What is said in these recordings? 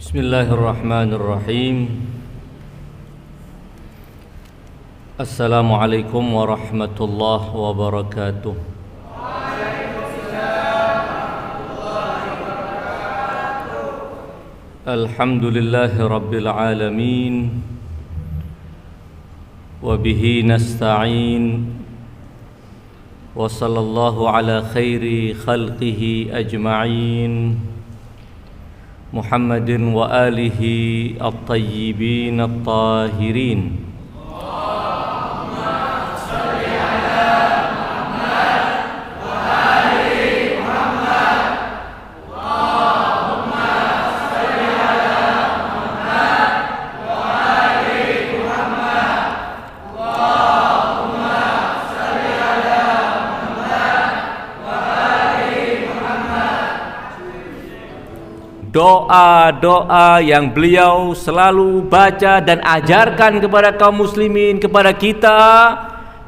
Bismillahirrahmanirrahim. Assalamualaikum warahmatullahi wabarakatuh. Alhamdulillahi rabbil alamin. Wa bihi nasta'in. Wa sallallahu ala khairi khalqihi ajma'in. Muhammadin wa alihi at-tayyibin at-tahirin. Allahumma shalli ala Muhammad wa ali Muhammad. Allahumma shalli ala Muhammad wa ali Muhammad. Allahumma shalli ala Muhammad wa ali Muhammad. Doa-doa yang beliau selalu baca dan ajarkan kepada kaum muslimin, kepada kita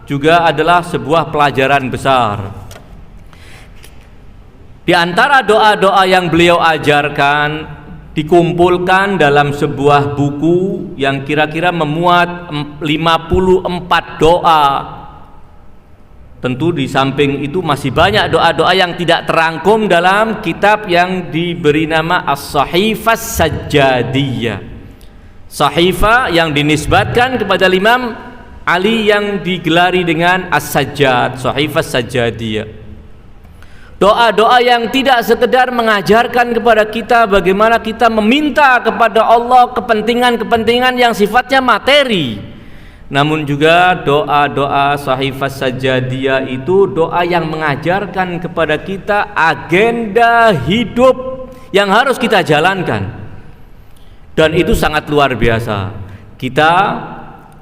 juga adalah sebuah pelajaran besar. Di antara doa-doa yang beliau ajarkan dikumpulkan dalam sebuah buku yang kira-kira memuat 54 doa. Tentu di samping itu masih banyak doa-doa yang tidak terangkum dalam kitab yang diberi nama As-Sahifah Sajjadiyah. Sahifah yang dinisbatkan kepada Imam Ali yang digelari dengan As-Sajjad, Sahifah Sajjadiyah. Doa-doa yang tidak sekedar mengajarkan kepada kita bagaimana kita meminta kepada Allah kepentingan-kepentingan yang sifatnya materi, namun juga doa-doa Sahifah Sajjadiyah itu doa yang mengajarkan kepada kita agenda hidup yang harus kita jalankan. Dan itu sangat luar biasa. Kita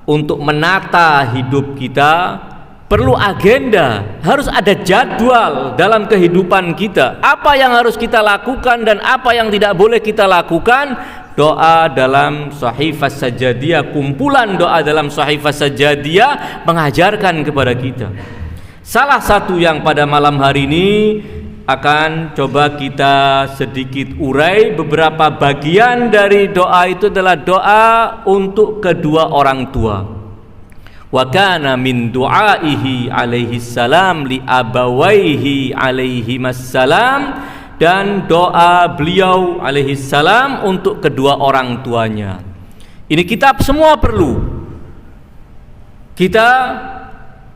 untuk menata hidup kita perlu agenda, harus ada jadwal dalam kehidupan kita. Apa yang harus kita lakukan dan apa yang tidak boleh kita lakukan. Doa dalam Sahifah Sajjadiyah, kumpulan doa dalam Sahifah Sajjadiyah mengajarkan kepada kita. Salah satu yang pada malam hari ini akan coba kita sedikit urai beberapa bagian dari doa itu adalah doa untuk kedua orang tua. Wa kana min du'aihi alaihi salam li abawaihi alaihi massalam, dan doa beliau alaihi salam untuk kedua orang tuanya. Ini kitab semua perlu. Kita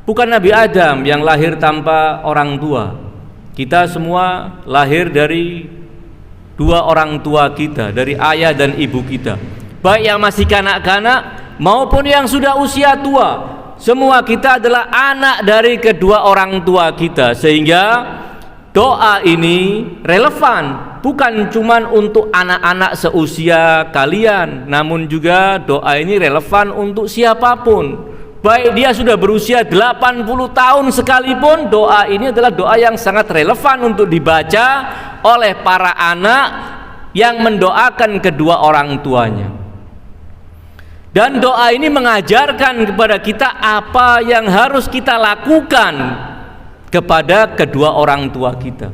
bukan Nabi Adam yang lahir tanpa orang tua. Kita semua lahir dari dua orang tua kita, dari ayah dan ibu kita. Baik yang masih kanak-kanak maupun yang sudah usia tua, semua kita adalah anak dari kedua orang tua kita. Sehingga doa ini relevan bukan cuma untuk anak-anak seusia kalian, namun juga doa ini relevan untuk siapapun. Baik dia sudah berusia 80 tahun sekalipun, doa ini adalah doa yang sangat relevan untuk dibaca oleh para anak yang mendoakan kedua orang tuanya. Dan doa ini mengajarkan kepada kita apa yang harus kita lakukan kepada kedua orang tua kita.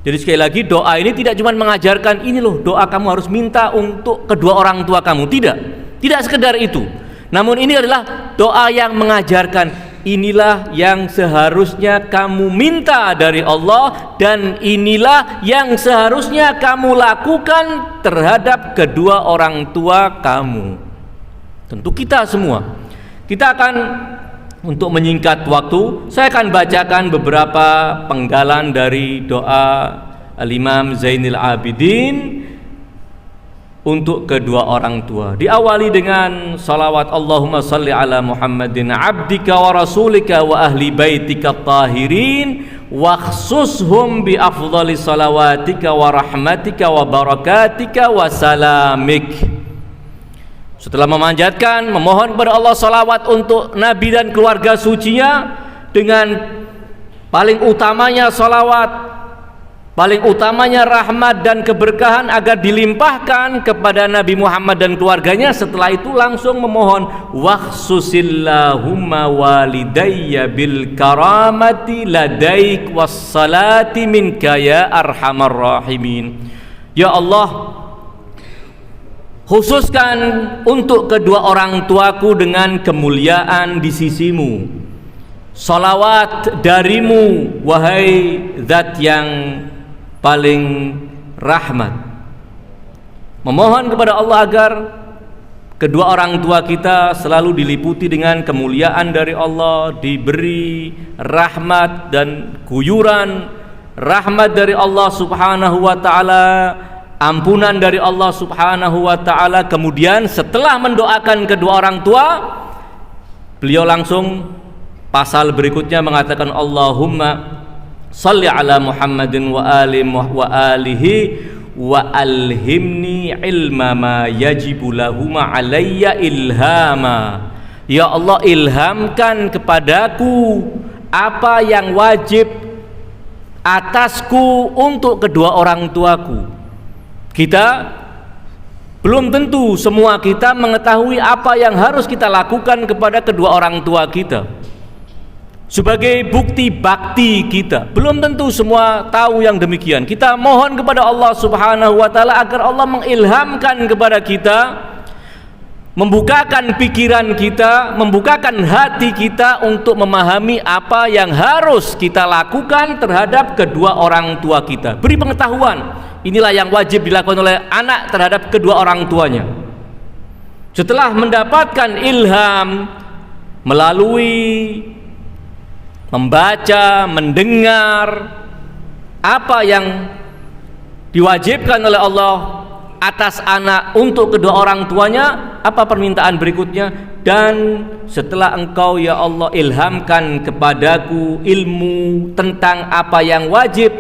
Jadi sekali lagi doa ini tidak cuma mengajarkan ini loh doa kamu harus minta untuk kedua orang tua kamu, tidak sekedar itu. Namun ini adalah doa yang mengajarkan inilah yang seharusnya kamu minta dari Allah dan inilah yang seharusnya kamu lakukan terhadap kedua orang tua kamu. Tentu kita semua. Kita akan, untuk menyingkat waktu, saya akan bacakan beberapa penggalan dari doa Al-Imam Zainil Abidin untuk kedua orang tua. Diawali dengan salawat Allahumma salli ala Muhammadin abdika wa rasulika wa ahli baitika tahirin wa khusushum bi afdali salawatika wa rahmatika wa barakatika wa salamik. Setelah memanjatkan, memohon kepada Allah salawat untuk Nabi dan keluarga sucinya, dengan paling utamanya salawat, paling utamanya rahmat dan keberkahan agar dilimpahkan kepada Nabi Muhammad dan keluarganya. Setelah itu langsung memohon wakhsusillahumma walidayya bil karamati ladaik wassalati minka ya arhamar rahimin. Ya Allah, Khususkan untuk kedua orang tuaku dengan kemuliaan di sisimu. Salawat darimu, wahai zat yang paling rahmat. Memohon kepada Allah agar kedua orang tua kita selalu diliputi dengan kemuliaan dari Allah, diberi rahmat dan guyuran rahmat dari Allah Subhanahu wa taala, ampunan dari Allah Subhanahu wa taala. Kemudian setelah mendoakan kedua orang tua, beliau langsung pasal berikutnya mengatakan, Allahumma shalli ala Muhammadin wa alihi wa alhimni ilma ma yajibu lahuma alayya ilhama. Ya Allah, ilhamkan kepadaku apa yang wajib atasku untuk kedua orang tuaku. Kita belum tentu semua kita mengetahui apa yang harus kita lakukan kepada kedua orang tua kita sebagai bukti bakti kita. Belum tentu semua tahu yang demikian. Kita mohon kepada Allah Subhanahu wa taala agar Allah mengilhamkan kepada kita, membukakan pikiran kita, membukakan hati kita untuk memahami apa yang harus kita lakukan terhadap kedua orang tua kita. Beri pengetahuan, inilah yang wajib dilakukan oleh anak terhadap kedua orang tuanya. Setelah mendapatkan ilham melalui membaca, mendengar apa yang diwajibkan oleh Allah atas anak untuk kedua orang tuanya, apa permintaan berikutnya? Dan setelah engkau ya Allah ilhamkan kepadaku ilmu tentang apa yang wajib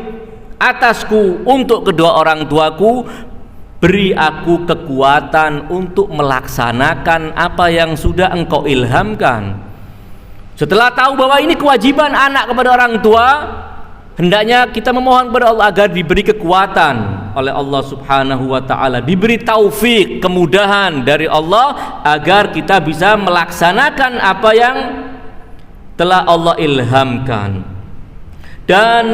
atasku untuk kedua orang tuaku, beri aku kekuatan untuk melaksanakan apa yang sudah engkau ilhamkan. Setelah tahu bahwa ini kewajiban anak kepada orang tua, hendaknya kita memohon kepada Allah agar diberi kekuatan oleh Allah Subhanahu wa taala, diberi taufik, kemudahan dari Allah agar kita bisa melaksanakan apa yang telah Allah ilhamkan. Dan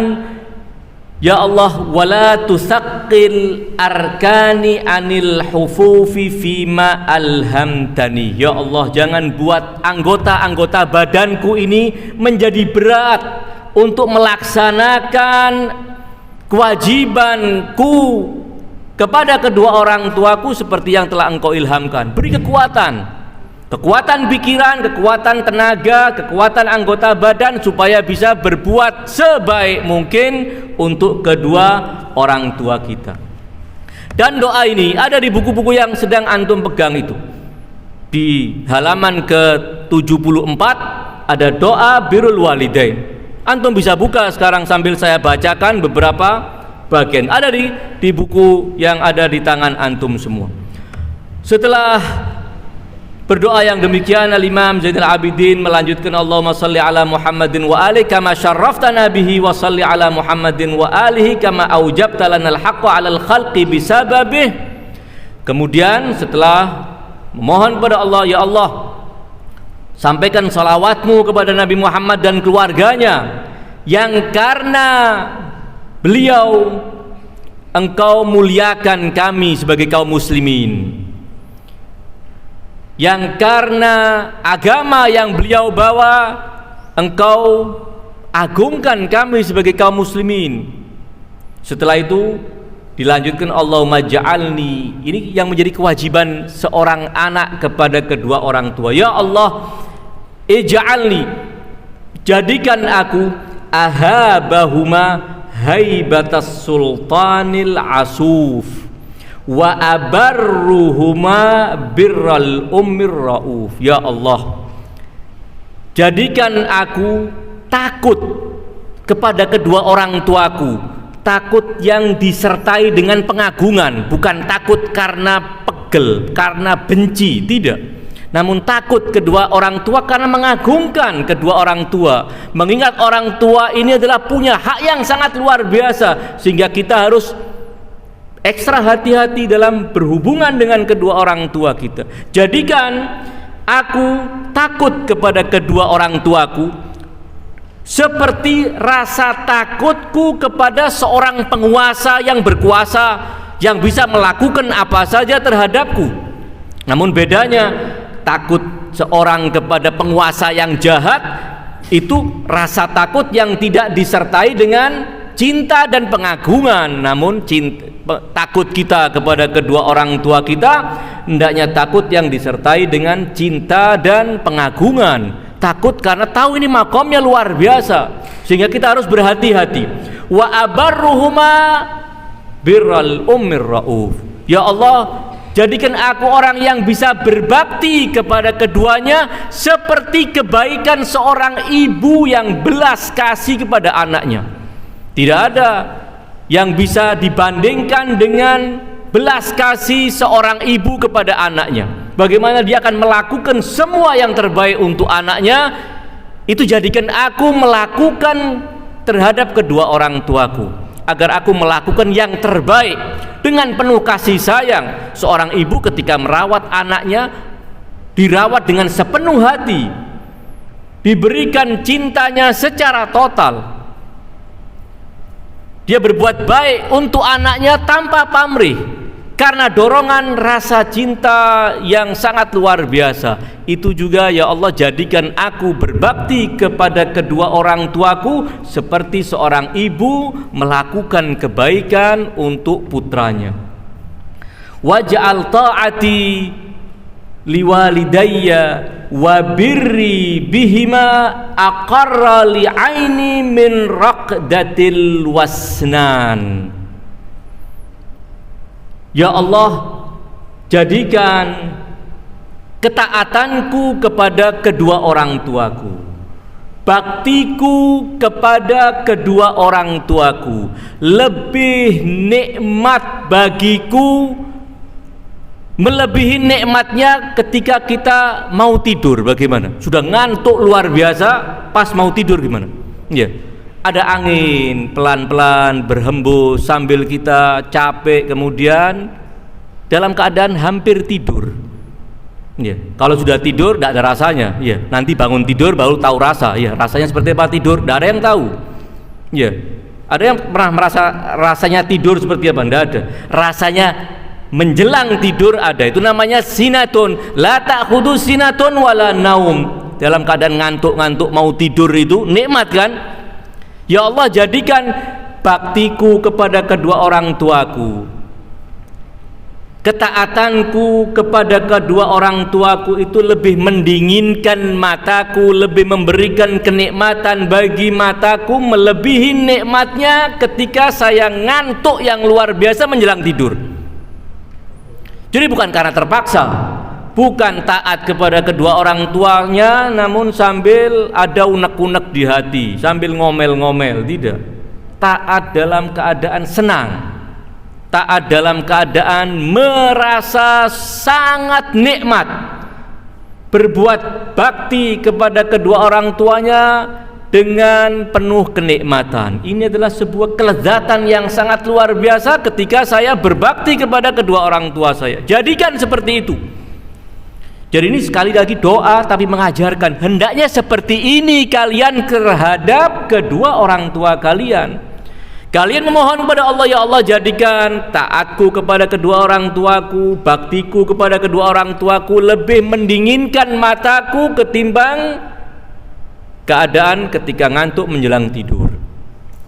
ya Allah, wala tusaqqil arkani anil hufufi fima alhamtani. Ya Allah, jangan buat anggota-anggota badanku ini menjadi berat untuk melaksanakan kewajibanku kepada kedua orang tuaku seperti yang telah engkau ilhamkan. Beri kekuatan pikiran, kekuatan tenaga, kekuatan anggota badan supaya bisa berbuat sebaik mungkin untuk kedua orang tua kita. Dan doa ini ada di buku-buku yang sedang antum pegang itu. Di halaman ke-74 ada doa birrul walidain. Antum bisa buka sekarang sambil saya bacakan beberapa bagian. Ada di buku yang ada di tangan antum semua. Setelah berdoa yang demikian, Al-Imam Zainal Abidin melanjutkan, Allahumma salli ala Muhammadin wa alihi kama syarraftana bihi wa salli ala Muhammadin wa alihi kama aujabta lanal haqqa alal khalqi bisababih. Kemudian setelah memohon kepada Allah, ya Allah, sampaikan salawatmu kepada Nabi Muhammad dan keluarganya yang karena beliau engkau muliakan kami sebagai kaum muslimin, yang karena agama yang beliau bawa engkau agungkan kami sebagai kaum muslimin. Setelah itu dilanjutkan, Allahumma ja'alni, ini yang menjadi kewajiban seorang anak kepada kedua orang tua. Ya Allah, ij'alni, jadikan aku ahabahuma haibatas sultanil asuf wa abarruhuma birral ummir rauf. Ya Allah, jadikan aku takut kepada kedua orang tuaku, takut yang disertai dengan pengagungan, bukan takut karena pegel, karena benci, tidak, namun takut kedua orang tua karena mengagungkan kedua orang tua, mengingat orang tua ini adalah punya hak yang sangat luar biasa, sehingga kita harus ekstra hati-hati dalam berhubungan dengan kedua orang tua kita. Jadikan aku takut kepada kedua orang tuaku seperti rasa takutku kepada seorang penguasa yang berkuasa, yang bisa melakukan apa saja terhadapku. Namun bedanya takut seorang kepada penguasa yang jahat itu rasa takut yang tidak disertai dengan cinta dan pengagungan. Namun takut kita kepada kedua orang tua kita hendaknya takut yang disertai dengan cinta dan pengagungan. Takut karena tahu ini makomnya luar biasa, sehingga kita harus berhati-hati. Wa abarruhuma birral ummir rauf. Ya Allah, jadikan aku orang yang bisa berbakti kepada keduanya seperti kebaikan seorang ibu yang belas kasih kepada anaknya. Tidak ada yang bisa dibandingkan dengan belas kasih seorang ibu kepada anaknya. Bagaimana dia akan melakukan semua yang terbaik untuk anaknya, itu jadikan aku melakukan terhadap kedua orang tuaku, agar aku melakukan yang terbaik dengan penuh kasih sayang. Seorang ibu ketika merawat anaknya dirawat dengan sepenuh hati, diberikan cintanya secara total. Dia berbuat baik untuk anaknya tanpa pamrih, karena dorongan rasa cinta yang sangat luar biasa. Itu juga ya Allah, jadikan aku berbakti kepada kedua orang tuaku seperti seorang ibu melakukan kebaikan untuk putranya. Waj'al ta'ati liwalidayya wa birri bihima aqarra li'aini min raqdatil wasnan. Ya Allah, jadikan ketaatanku kepada kedua orang tuaku, baktiku kepada kedua orang tuaku lebih nikmat bagiku, melebihi nikmatnya ketika kita mau tidur. Bagaimana? Sudah ngantuk luar biasa, pas mau tidur gimana? Ya, ada angin pelan-pelan berhembus sambil kita capek, kemudian dalam keadaan hampir tidur. Ya, kalau sudah tidur tidak ada rasanya. Ya, nanti bangun tidur baru tahu rasa. Ya, rasanya seperti apa tidur? Tidak ada yang tahu. Ya, ada yang pernah merasa rasanya tidur seperti apa? Tidak ada. Rasanya menjelang tidur ada. Itu namanya sinatun. La ta'khudhu sinatun wala naum. Dalam keadaan ngantuk-ngantuk mau tidur itu nikmat kan? Ya Allah, jadikan baktiku kepada kedua orang tuaku, ketaatanku kepada kedua orang tuaku itu lebih mendinginkan mataku, lebih memberikan kenikmatan bagi mataku, melebihi nikmatnya ketika saya ngantuk yang luar biasa menjelang tidur. Jadi bukan karena terpaksa, bukan taat kepada kedua orang tuanya namun sambil ada unek-unek di hati, sambil ngomel-ngomel. Tidak, taat dalam keadaan senang, taat dalam keadaan merasa sangat nikmat, berbuat bakti kepada kedua orang tuanya dengan penuh kenikmatan. Ini adalah sebuah kelezatan yang sangat luar biasa ketika saya berbakti kepada kedua orang tua saya. Jadikan seperti itu. Jadi ini sekali lagi doa tapi mengajarkan hendaknya seperti ini kalian terhadap kedua orang tua kalian. Kalian memohon kepada Allah, ya Allah, jadikan taatku kepada kedua orang tuaku, baktiku kepada kedua orang tuaku lebih mendinginkan mataku ketimbang keadaan ketika ngantuk menjelang tidur.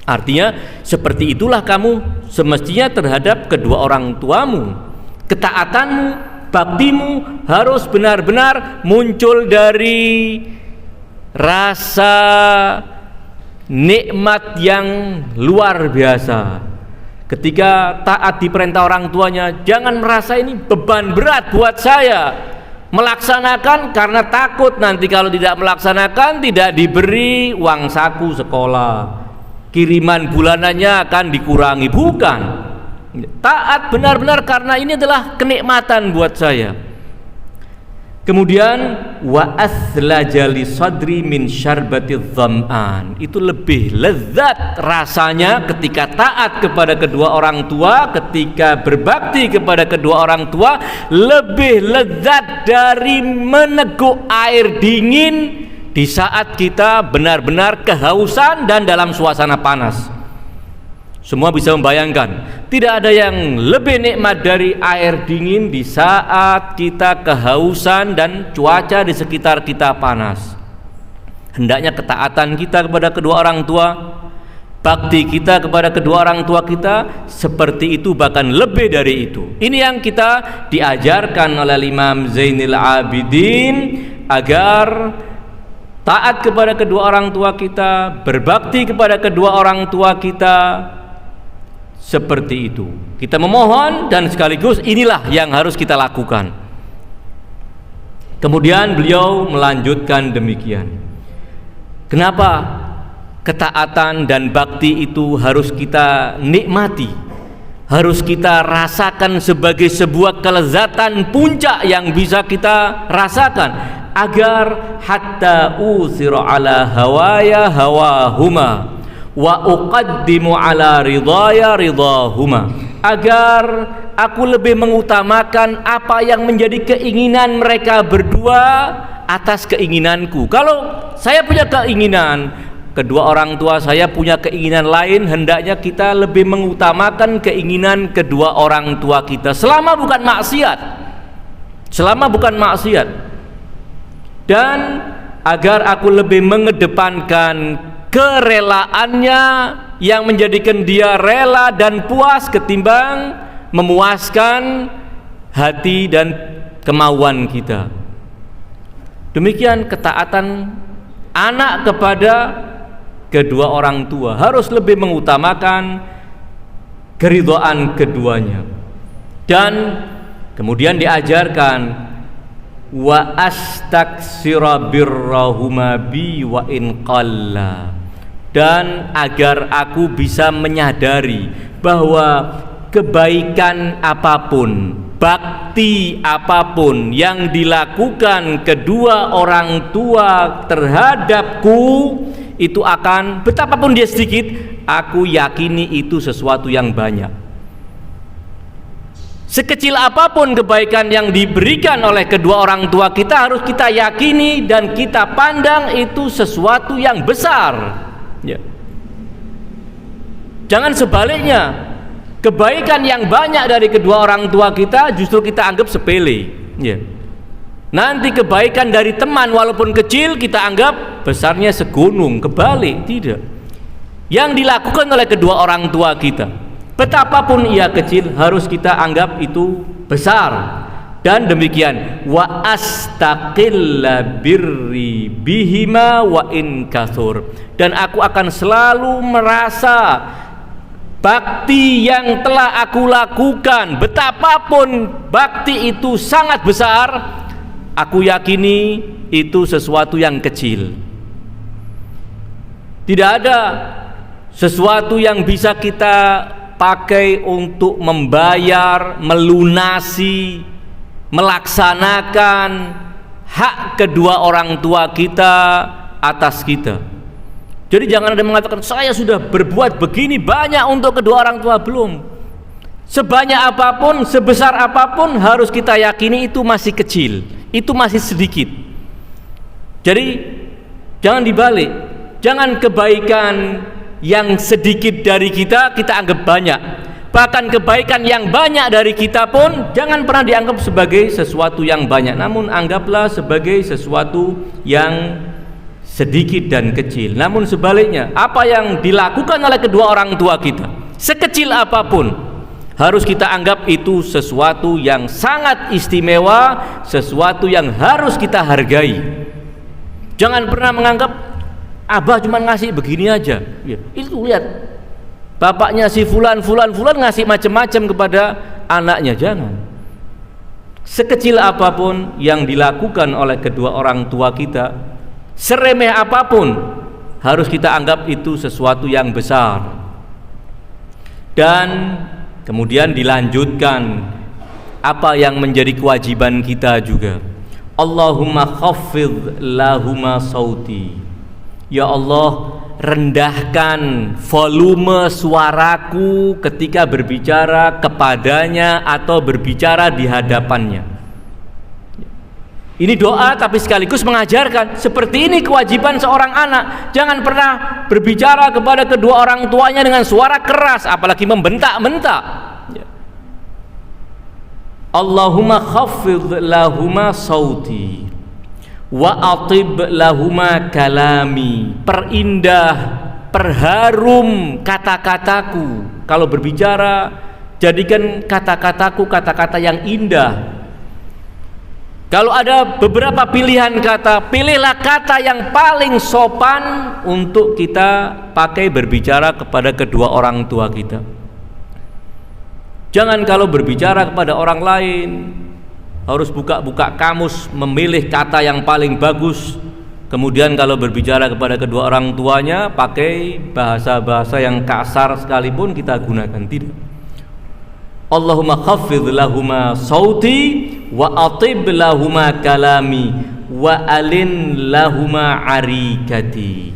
Artinya seperti itulah kamu semestinya terhadap kedua orang tuamu. Ketaatanmu, baktimu harus benar-benar muncul dari rasa nikmat yang luar biasa. Ketika taat di perintah orang tuanya, jangan merasa ini beban berat buat saya. Melaksanakan karena takut nanti kalau tidak melaksanakan tidak diberi uang saku sekolah, kiriman bulanannya akan dikurangi. Bukan, taat benar-benar karena ini adalah kenikmatan buat saya. Kemudian wa aslaja li sadri min syarbatiz zam'an, itu lebih lezat rasanya ketika taat kepada kedua orang tua, ketika berbakti kepada kedua orang tua, lebih lezat dari meneguk air dingin di saat kita benar-benar kehausan dan dalam suasana panas. Semua bisa membayangkan, tidak ada yang lebih nikmat dari air dingin di saat kita kehausan dan cuaca di sekitar kita panas. Hendaknya ketaatan kita kepada kedua orang tua, bakti kita kepada kedua orang tua kita seperti itu, bahkan lebih dari itu. Ini yang kita diajarkan oleh Imam Zainul Abidin, agar taat kepada kedua orang tua kita, berbakti kepada kedua orang tua kita seperti itu. Kita memohon dan sekaligus inilah yang harus kita lakukan. Kemudian beliau melanjutkan demikian. Kenapa ketaatan dan bakti itu harus kita nikmati, harus kita rasakan sebagai sebuah kelezatan puncak yang bisa kita rasakan, agar hatta usira ala hawaya hawahuma wa uqaddimu ala ridaya ridahuma, agar aku lebih mengutamakan apa yang menjadi keinginan mereka berdua atas keinginanku. Kalau saya punya keinginan, kedua orang tua saya punya keinginan lain, hendaknya kita lebih mengutamakan keinginan kedua orang tua kita selama bukan maksiat. Selama bukan maksiat. Dan agar aku lebih mengedepankan kerelaannya yang menjadikan dia rela dan puas ketimbang memuaskan hati dan kemauan kita. Demikian ketaatan anak kepada kedua orang tua, harus lebih mengutamakan keridhaan keduanya. Dan kemudian diajarkan wa astaksira birrahuma bi wa in qalla, dan agar aku bisa menyadari bahwa kebaikan apapun, bakti apapun yang dilakukan kedua orang tua terhadapku, itu akan, betapapun dia sedikit, aku yakini itu sesuatu yang banyak. Sekecil apapun kebaikan yang diberikan oleh kedua orang tua kita, harus kita yakini dan kita pandang itu sesuatu yang besar, ya. Jangan sebaliknya, kebaikan yang banyak dari kedua orang tua kita justru kita anggap sepele, ya. Nanti kebaikan dari teman walaupun kecil kita anggap besarnya segunung, kebalik, tidak. Yang dilakukan oleh kedua orang tua kita, betapapun ia kecil, harus kita anggap itu besar. Dan demikian, wa astaqilla birri bihima wa in kathur, dan aku akan selalu merasa bakti yang telah aku lakukan, betapapun bakti itu sangat besar, aku yakini itu sesuatu yang kecil. Tidak ada sesuatu yang bisa kita pakai untuk membayar, melunasi, melaksanakan hak kedua orang tua kita atas kita. Jadi jangan ada yang mengatakan saya sudah berbuat begini banyak untuk kedua orang tua. Belum. Sebanyak apapun, sebesar apapun, harus kita yakini itu masih kecil, itu masih sedikit. Jadi jangan dibalik, jangan kebaikan yang sedikit dari kita anggap banyak. Bahkan kebaikan yang banyak dari kita pun jangan pernah dianggap sebagai sesuatu yang banyak, namun anggaplah sebagai sesuatu yang sedikit dan kecil. Namun sebaliknya, apa yang dilakukan oleh kedua orang tua kita, sekecil apapun, harus kita anggap itu sesuatu yang sangat istimewa, sesuatu yang harus kita hargai. Jangan pernah menganggap abah cuma ngasih begini aja, ya, itu lihat bapaknya si fulan ngasih macam-macam kepada anaknya. Jangan. Sekecil apapun yang dilakukan oleh kedua orang tua kita, seremeh apapun, harus kita anggap itu sesuatu yang besar. Dan kemudian dilanjutkan apa yang menjadi kewajiban kita juga. Allahumma khaffidh lahuma sauti, ya Allah, rendahkan volume suaraku ketika berbicara kepadanya atau berbicara di hadapannya. Ini doa tapi sekaligus mengajarkan seperti ini kewajiban seorang anak. Jangan pernah berbicara kepada kedua orang tuanya dengan suara keras, apalagi membentak-bentak. Allahumma khaffidh lahuma sauti wa atib lahuma kalami. Perindah, perharum kata-kataku. Kalau berbicara, jadikan kata-kataku kata-kata yang indah. Kalau ada beberapa pilihan kata, pilihlah kata yang paling sopan untuk kita pakai berbicara kepada kedua orang tua kita. Jangan kalau berbicara kepada orang lain harus buka-buka kamus, memilih kata yang paling bagus. Kemudian kalau berbicara kepada kedua orang tuanya pakai bahasa-bahasa yang kasar sekalipun kita gunakan, tidak. Allahumma khaffidh lahuma sauti wa atib lahuma kalami wa alin lahuma arikati.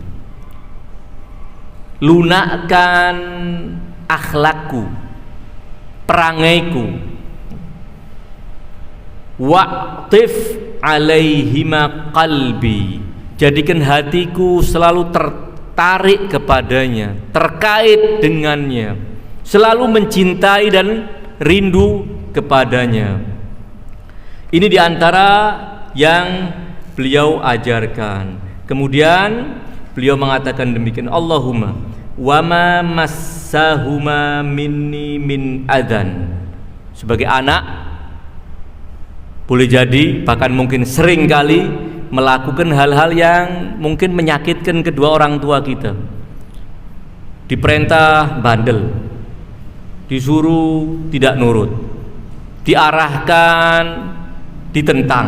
Lunakkan akhlakku, perangaiku, wa'tif alaihima qalbi. Jadikan hatiku selalu tertarik kepadanya, terkait dengannya, selalu mencintai dan rindu kepadanya. Ini diantara yang beliau ajarkan. Kemudian beliau mengatakan demikian, Allahumma wa ma massahuma minni min adan. Sebagai anak boleh jadi bahkan mungkin sering kali melakukan hal-hal yang mungkin menyakitkan kedua orang tua kita. Diperintah bandel, disuruh tidak nurut, diarahkan ditentang,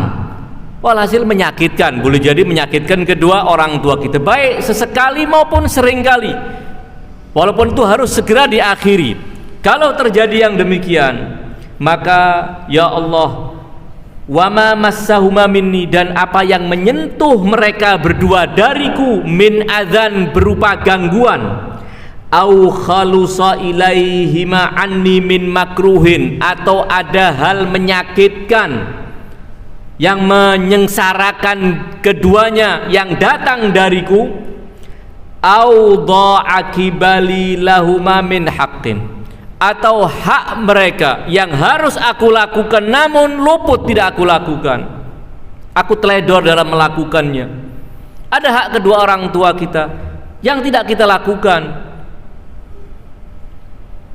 walhasil menyakitkan, boleh jadi menyakitkan kedua orang tua kita, baik sesekali maupun seringkali, walaupun itu harus segera diakhiri. Kalau terjadi yang demikian, maka ya Allah, wama massahuma minni, dan apa yang menyentuh mereka berdua dariku, min adzan, berupa gangguan, au khalusa ilaihima anni min makruhin, atau ada hal menyakitkan yang menyengsarakan keduanya yang datang dariku, au dha'akibali lahuma min haqqin, atau hak mereka yang harus aku lakukan namun luput tidak aku lakukan, aku teledor dalam melakukannya. Ada hak kedua orang tua kita yang tidak kita lakukan,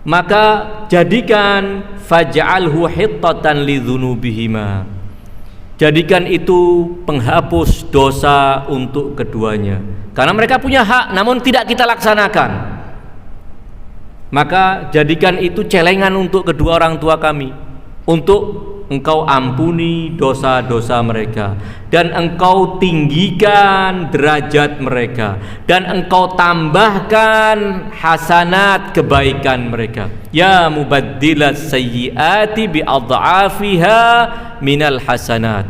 maka jadikan faj'alhu hittatan lidzunubihima, jadikan itu penghapus dosa untuk keduanya, karena mereka punya hak namun tidak kita laksanakan. Maka jadikan itu celengan untuk kedua orang tua kami, untuk Engkau ampuni dosa-dosa mereka, dan Engkau tinggikan derajat mereka, dan Engkau tambahkan hasanat kebaikan mereka. Ya mubaddilas sayyiati bi'adha'afiha minal hasanat.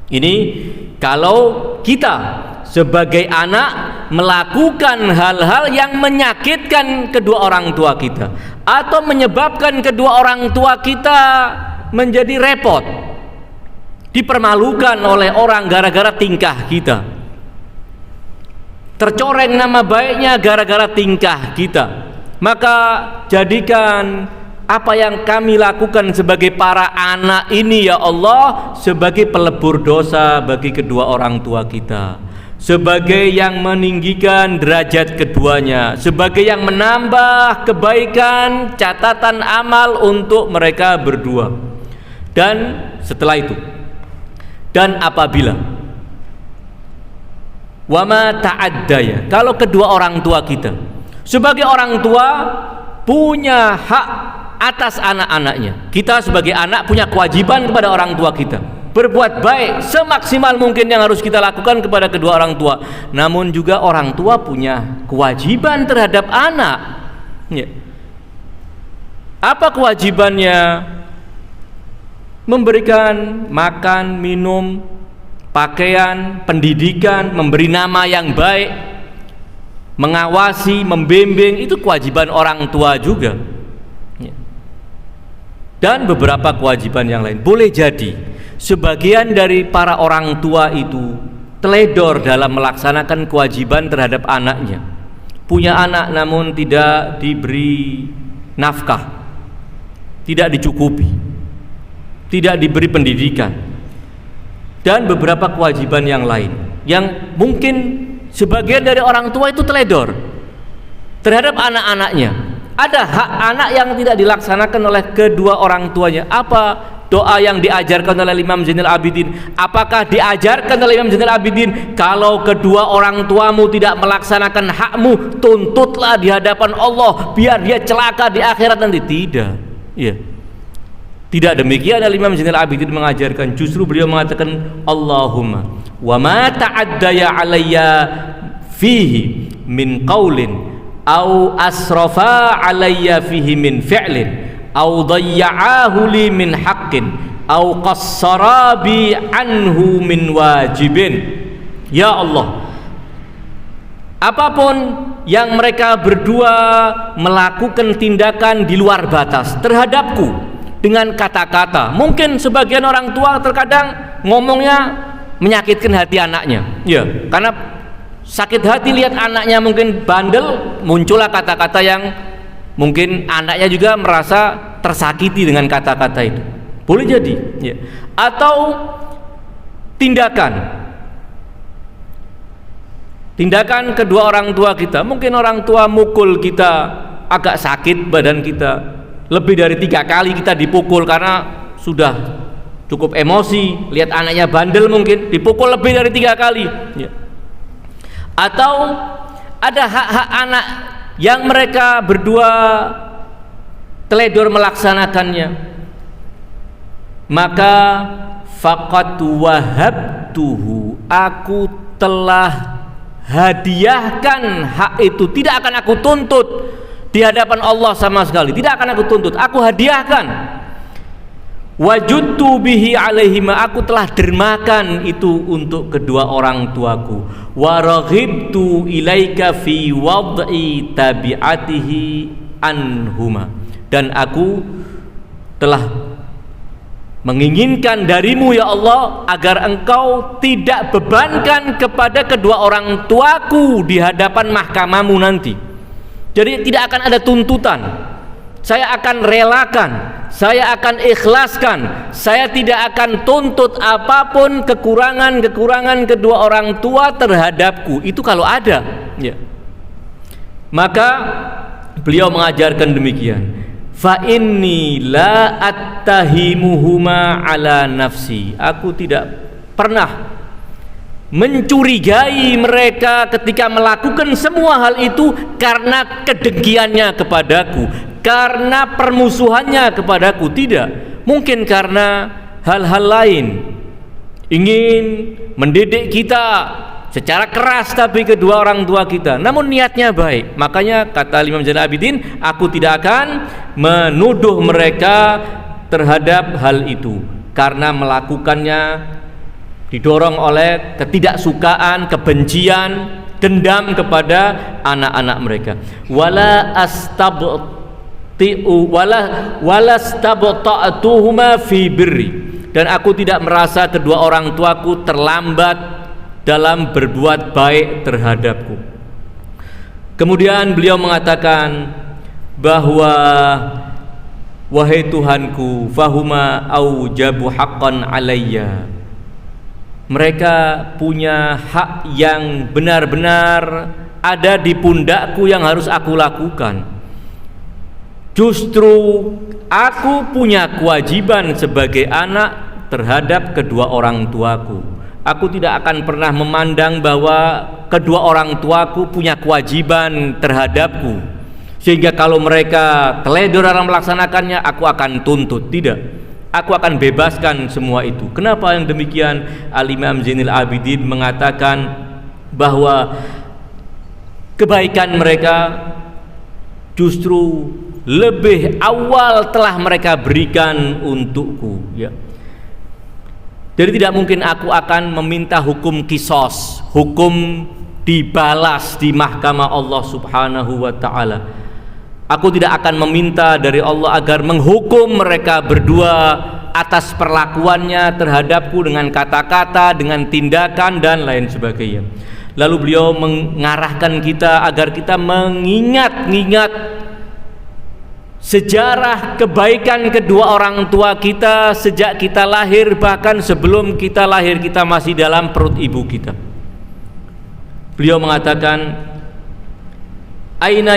Ini kalau kita sebagai anak melakukan hal-hal yang menyakitkan kedua orang tua kita, atau menyebabkan kedua orang tua kita menjadi repot, dipermalukan oleh orang gara-gara tingkah kita, tercoreng nama baiknya gara-gara tingkah kita, maka jadikan apa yang kami lakukan sebagai para anak ini ya Allah sebagai pelebur dosa bagi kedua orang tua kita, sebagai yang meninggikan derajat keduanya, sebagai yang menambah kebaikan catatan amal untuk mereka berdua. Dan setelah itu, dan apabila wama ta'addaya, kalau kedua orang tua kita sebagai orang tua punya hak atas anak-anaknya, kita sebagai anak punya kewajiban kepada orang tua kita, berbuat baik semaksimal mungkin yang harus kita lakukan kepada kedua orang tua. Namun juga orang tua punya kewajiban terhadap anak. Apa kewajibannya? Memberikan makan, minum, pakaian, pendidikan, memberi nama yang baik, mengawasi, membimbing, itu kewajiban orang tua juga. dan beberapa kewajiban yang lain. Boleh jadi sebagian dari para orang tua itu teledor dalam melaksanakan kewajiban terhadap anaknya. Punya anak namun tidak diberi nafkah, tidak dicukupi, tidak diberi pendidikan, dan beberapa kewajiban yang lain yang mungkin sebagian dari orang tua itu teledor terhadap anak-anaknya. Ada hak anak yang tidak dilaksanakan oleh kedua orang tuanya. Apa doa yang diajarkan oleh Imam Zainal Abidin? Apakah diajarkan oleh Imam Zainal Abidin, kalau kedua orang tuamu tidak melaksanakan hakmu, tuntutlah di hadapan Allah biar dia celaka di akhirat nanti? Tidak. Ya. Tidak demikian Imam Zainal Abidin mengajarkan. Justru beliau mengatakan, Allahumma wa ma ta'addaya alayya fihi min qaulin au asrafa alayya fihi min fi'lin au dayya'ahu li min haqqin au qassara bi anhu min wajibin. Ya Allah, apapun yang mereka berdua melakukan tindakan di luar batas terhadapku dengan kata-kata, mungkin sebagian orang tua terkadang ngomongnya menyakitkan hati anaknya, ya, karena sakit hati lihat anaknya mungkin bandel, muncullah kata-kata yang mungkin anaknya juga merasa tersakiti dengan kata-kata itu. Boleh jadi, ya. Atau tindakan kedua orang tua kita, mungkin orang tua mukul kita, agak sakit badan kita, lebih dari 3 kali kita dipukul karena sudah cukup emosi, lihat anaknya bandel mungkin dipukul lebih dari 3 kali, ya. Atau ada hak-hak anak yang mereka berdua teledor melaksanakannya, maka faqad wahabtuhu, aku telah hadiahkan hak itu. Tidak akan aku tuntut di hadapan Allah sama sekali, tidak akan aku tuntut, aku hadiahkan. Wajudtu bihi alaihima, aku telah dermakan itu untuk kedua orang tuaku. Wa raghibtu ilaika fi wad'i tabi'atihi anhuma, dan aku telah menginginkan darimu ya Allah agar engkau tidak bebankan kepada kedua orang tuaku di hadapan mahkamahmu nanti. Jadi tidak akan ada tuntutan, saya akan relakan, saya akan ikhlaskan, saya tidak akan tuntut apapun kekurangan kedua orang tua terhadapku. Itu kalau ada, ya. Maka beliau mengajarkan demikian, fa inni la attahimuhuma ala nafsi, aku tidak pernah mencurigai mereka ketika melakukan semua hal itu karena kedengkiannya kepadaku, karena permusuhannya kepadaku. Tidak, mungkin karena hal-hal lain, ingin mendidik kita secara keras tapi kedua orang tua kita, namun niatnya baik. Makanya kata Imam Zainal Abidin, aku tidak akan menuduh mereka terhadap hal itu karena melakukannya didorong oleh ketidaksukaan, kebencian, dendam kepada anak-anak mereka. Wala astabta'tuhuma fi birri, dan aku tidak merasa kedua orang tuaku terlambat dalam berbuat baik terhadapku. Kemudian beliau mengatakan bahwa wahai Tuhanku, fahuma aujabu haqqan alayya, mereka punya hak yang benar-benar ada di pundakku yang harus aku lakukan. Justru aku punya kewajiban sebagai anak terhadap kedua orang tuaku. Aku tidak akan pernah memandang bahwa kedua orang tuaku punya kewajiban terhadapku, sehingga kalau mereka teledor dalam melaksanakannya aku akan tuntut. Tidak, aku akan bebaskan semua itu. Kenapa yang demikian? Al-Imam Zainal Abidin mengatakan bahwa kebaikan mereka justru lebih awal telah mereka berikan untukku, ya. Jadi tidak mungkin aku akan meminta hukum kisos, hukum dibalas di mahkamah Allah Subhanahu wa ta'ala. Aku tidak akan meminta dari Allah agar menghukum mereka berdua atas perlakuannya terhadapku dengan kata-kata, dengan tindakan dan lain sebagainya. Lalu beliau mengarahkan kita agar kita mengingat-ingat sejarah kebaikan kedua orang tua kita sejak kita lahir, bahkan sebelum kita lahir kita masih dalam perut ibu kita. Beliau mengatakan, Aina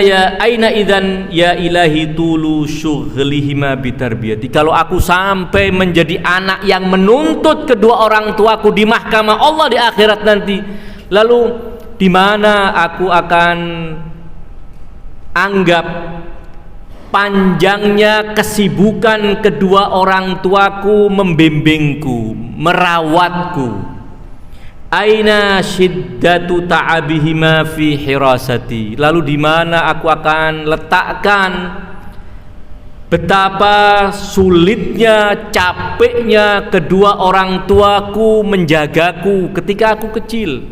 idzan ya ilahi tulu syughlihima bitarbiyati. Kalau aku sampai menjadi anak yang menuntut kedua orang tuaku di mahkamah Allah di akhirat nanti, lalu di mana aku akan anggap panjangnya kesibukan kedua orang tuaku membimbingku, merawatku? Aina syiddatu ta'abihima fi hirasati. Lalu di mana aku akan letakkan betapa sulitnya, capeknya kedua orang tuaku menjagaku ketika aku kecil.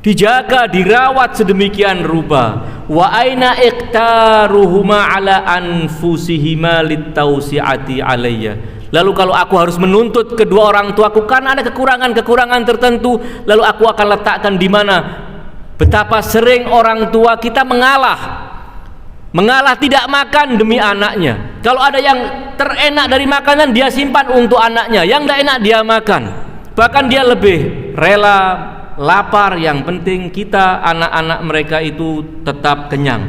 Dijaga, dirawat sedemikian rupa. Wa aina iktaruhuma ala anfusihima litausiati alayya. Lalu kalau aku harus menuntut kedua orang tuaku karena ada kekurangan-kekurangan tertentu, lalu aku akan letakkan di mana betapa sering orang tua kita mengalah tidak makan demi anaknya. Kalau ada yang terenak dari makanan, dia simpan untuk anaknya, yang tidak enak dia makan. Bahkan dia lebih rela lapar, yang penting kita anak-anak mereka itu tetap kenyang.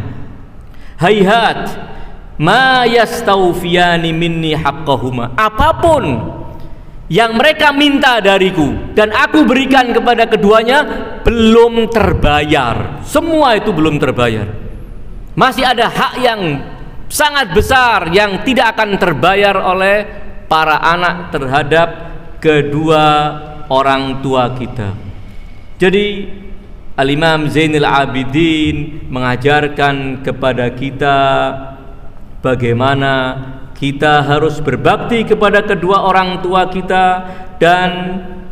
Hayhat ma yastawfiyani minni haqqahuma. Apapun yang mereka minta dariku dan aku berikan kepada keduanya belum terbayar. Semua itu belum terbayar. Masih ada hak yang sangat besar yang tidak akan terbayar oleh para anak terhadap kedua orang tua kita. Jadi Al-Imam Zainul Abidin mengajarkan kepada kita bagaimana kita harus berbakti kepada kedua orang tua kita. Dan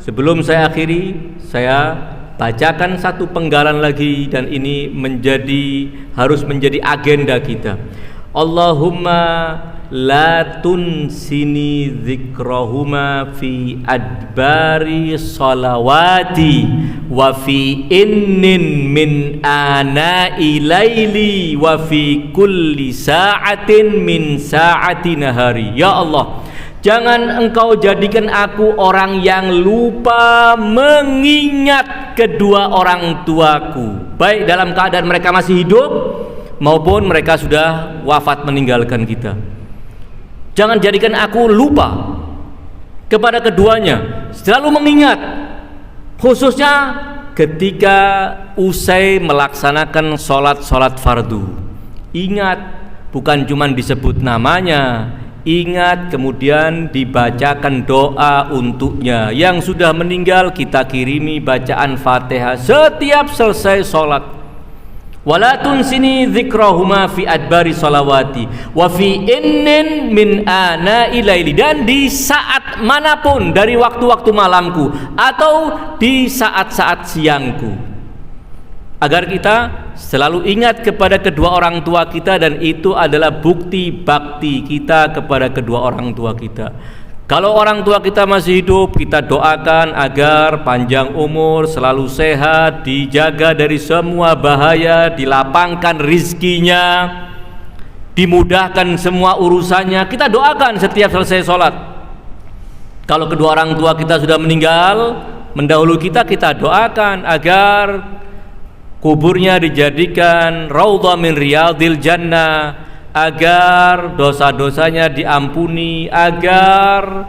sebelum saya akhiri, saya bacakan satu penggalan lagi, dan ini harus menjadi agenda kita. Allahumma la tunsini dzikrahuma fi adbari salawati wa fi innin min ana'i laili wa fi kulli sa'atin min sa'ati nahari. Ya Allah, jangan engkau jadikan aku orang yang lupa mengingat kedua orang tuaku, baik dalam keadaan mereka masih hidup maupun mereka sudah wafat meninggalkan kita. Jangan jadikan aku lupa kepada keduanya, selalu mengingat, khususnya ketika usai melaksanakan sholat fardu. Ingat, bukan cuma disebut namanya, ingat kemudian dibacakan doa untuknya. Yang sudah meninggal kita kirimi bacaan Fatihah setiap selesai sholat. Wala tunsini dzikrahuma fi adbari salawati wa fi innin min ana'i laili. Dan di saat manapun dari waktu-waktu malamku atau di saat-saat siangku, agar kita selalu ingat kepada kedua orang tua kita, dan itu adalah bukti bakti kita kepada kedua orang tua kita. Kalau orang tua kita masih hidup, kita doakan agar panjang umur, selalu sehat, dijaga dari semua bahaya, dilapangkan rizkinya, dimudahkan semua urusannya. Kita doakan setiap selesai sholat. Kalau kedua orang tua kita sudah meninggal mendahului kita, kita doakan agar kuburnya dijadikan raudhah min riyadil jannah, agar dosa-dosanya diampuni, agar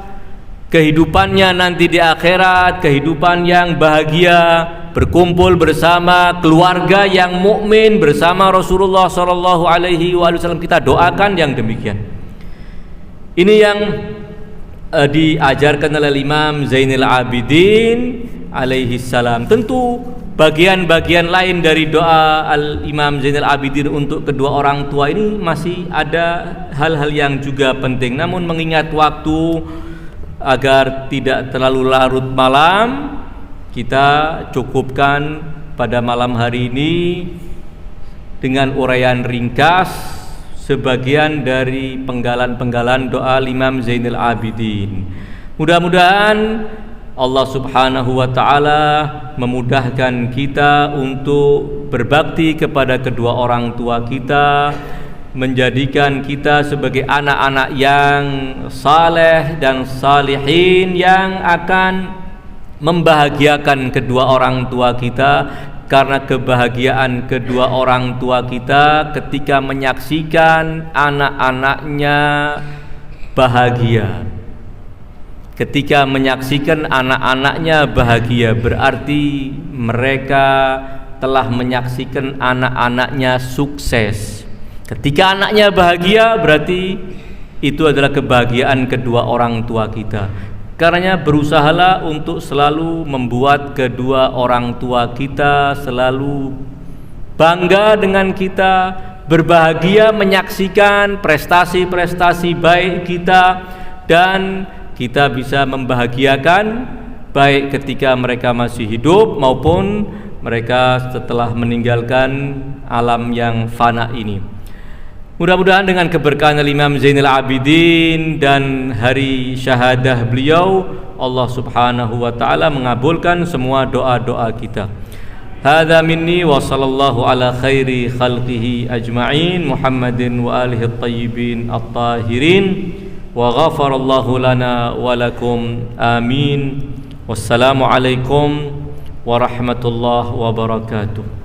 kehidupannya nanti di akhirat kehidupan yang bahagia, berkumpul bersama keluarga yang mukmin bersama Rasulullah sallallahu alaihi wasallam. Kita doakan yang demikian. Ini yang diajarkan oleh Imam Zainul Abidin alaihi salam. Tentu bagian-bagian lain dari doa Al-Imam Zainul Abidin untuk kedua orang tua ini masih ada hal-hal yang juga penting. Namun mengingat waktu, agar tidak terlalu larut malam, kita cukupkan pada malam hari ini dengan uraian ringkas sebagian dari penggalan-penggalan doa Imam Zainul Abidin. Mudah-mudahan Allah Subhanahu wa taala memudahkan kita untuk berbakti kepada kedua orang tua kita, menjadikan kita sebagai anak-anak yang saleh dan salihin yang akan membahagiakan kedua orang tua kita, karena kebahagiaan kedua orang tua kita ketika menyaksikan anak-anaknya bahagia. Ketika menyaksikan anak-anaknya bahagia, berarti mereka telah menyaksikan anak-anaknya sukses. Ketika anaknya bahagia, berarti itu adalah kebahagiaan kedua orang tua kita. Karenanya berusahalah untuk selalu membuat kedua orang tua kita selalu bangga dengan kita, berbahagia menyaksikan prestasi-prestasi baik kita, dan kita bisa membahagiakan baik ketika mereka masih hidup maupun mereka setelah meninggalkan alam yang fana ini. Mudah-mudahan dengan keberkahan Imam Zainul Abidin dan hari syahadah beliau, Allah Subhanahu wa taala mengabulkan semua doa-doa kita. Hadza minni wa sallallahu ala khairi khalqihi ajma'in Muhammadin wa alihi at-tayyibin at-tahirin. Wa ghafarallahu lana wa lakum amin. Wassalamu alaikum warahmatullahi wabarakatuh.